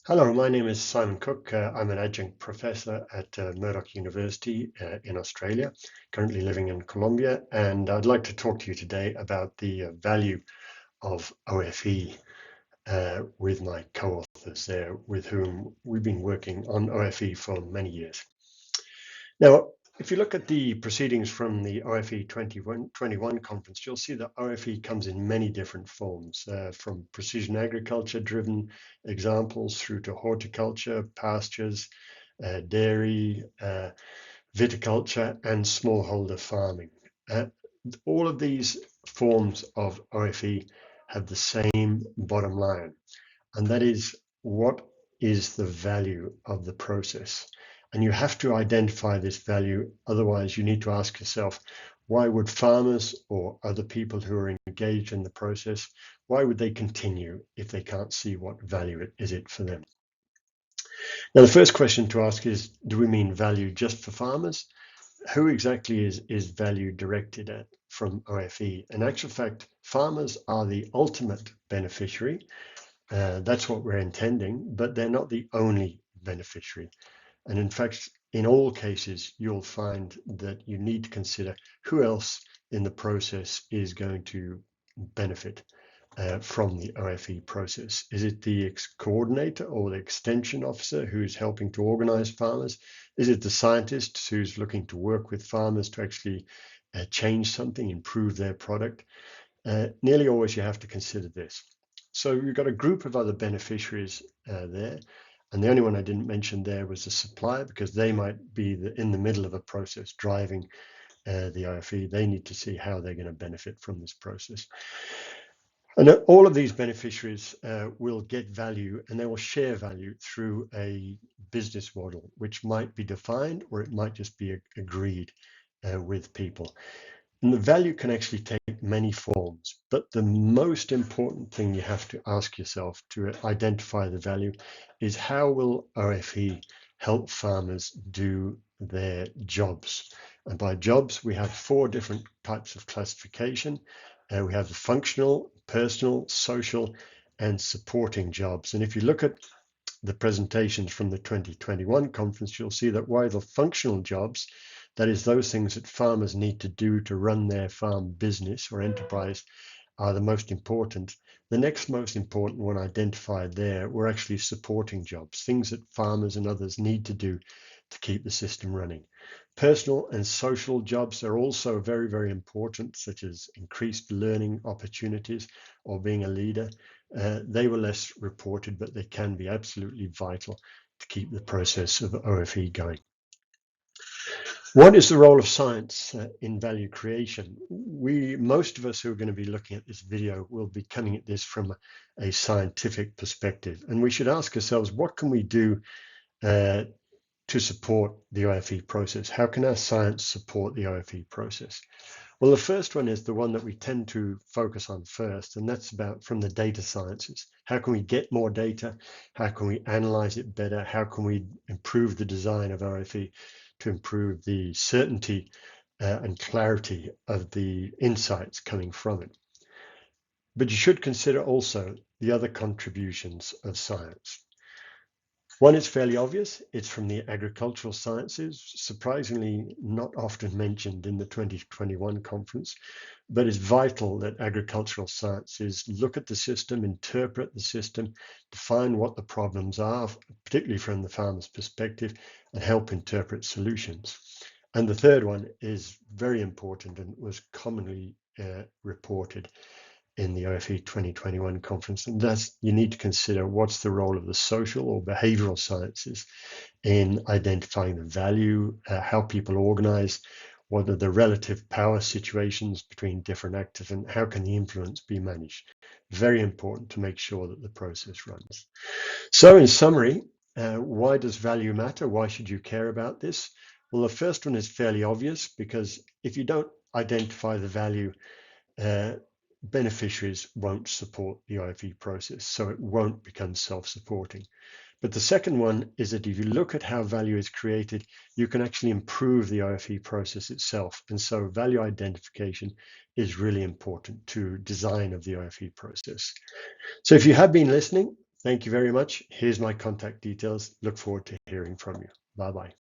Hello, my name is Simon Cook. I'm an adjunct professor at Murdoch University in Australia, currently living in Colombia, and I'd like to talk to you today about the value of OFE with my co-authors there, with whom we've been working on OFE for many years. Now, if you look at the proceedings from the OFE 2021 conference, you'll see that OFE comes in many different forms, from precision agriculture driven examples through to horticulture, pastures, dairy, viticulture, and smallholder farming. All of these forms of OFE have the same bottom line, and that is, what is the value of the process? And you have to identify this value. Otherwise, you need to ask yourself, why would farmers or other people who are engaged in the process, why would they continue if they can't see what value is it for them? Now, the first question to ask is, do we mean value just for farmers? Who exactly is value directed at from OFE? In actual fact, farmers are the ultimate beneficiary. That's what we're intending, but they're not the only beneficiary. And in fact, in all cases, you'll find that you need to consider who else in the process is going to benefit from the OFE process. Is it the coordinator or the extension officer who's helping to organize farmers? Is it the scientist who's looking to work with farmers to actually change something, improve their product? Nearly always you have to consider this. So you've got a group of other beneficiaries there. And the only one I didn't mention there was the supplier, because they might be in the middle of a process driving the OFE. They need to see how they're going to benefit from this process. And all of these beneficiaries will get value, and they will share value through a business model, which might be defined or it might just be agreed with people. And the value can actually take many forms, but the most important thing you have to ask yourself to identify the value is, how will OFE help farmers do their jobs? And by jobs, we have 4 different types of classification. We have the functional, personal, social, and supporting jobs. And if you look at the presentations from the 2021 conference, you'll see that while the functional jobs, that is, those things that farmers need to do to run their farm business or enterprise, are the most important, the next most important one identified there were actually supporting jobs, things that farmers and others need to do to keep the system running. Personal and social jobs are also very, very important, such as increased learning opportunities or being a leader. They were less reported, but they can be absolutely vital to keep the process of OFE going. What is the role of science in value creation? Most of us who are going to be looking at this video will be coming at this from a scientific perspective, and we should ask ourselves, what can we do to support the OFE process? How can our science support the OFE process? Well, the first one is the one that we tend to focus on first, and that's about from the data sciences. How can we get more data? How can we analyze it better? How can we improve the design of OFE to improve the certainty and clarity of the insights coming from it? But you should consider also the other contributions of science. One is fairly obvious. It's from the agricultural sciences, surprisingly not often mentioned in the 2021 conference, but it's vital that agricultural sciences look at the system, interpret the system, define what the problems are, particularly from the farmer's perspective, and help interpret solutions. And the third one is very important and was commonly reported in the OFE 2021 conference, and that's, you need to consider what's the role of the social or behavioral sciences in identifying the value, how people organize, what are the relative power situations between different actors, and how can the influence be managed. Very important to make sure that the process runs. So in summary, why does value matter? Why should you care about this? Well, the first one is fairly obvious, because if you don't identify the value, beneficiaries won't support the OFE process, so it won't become self-supporting. But the second one is that if you look at how value is created, you can actually improve the OFE process itself. And so value identification is really important to design of the OFE process. So if you have been listening, Thank you very much. Here's my contact details. Look forward to hearing from you. Bye-bye.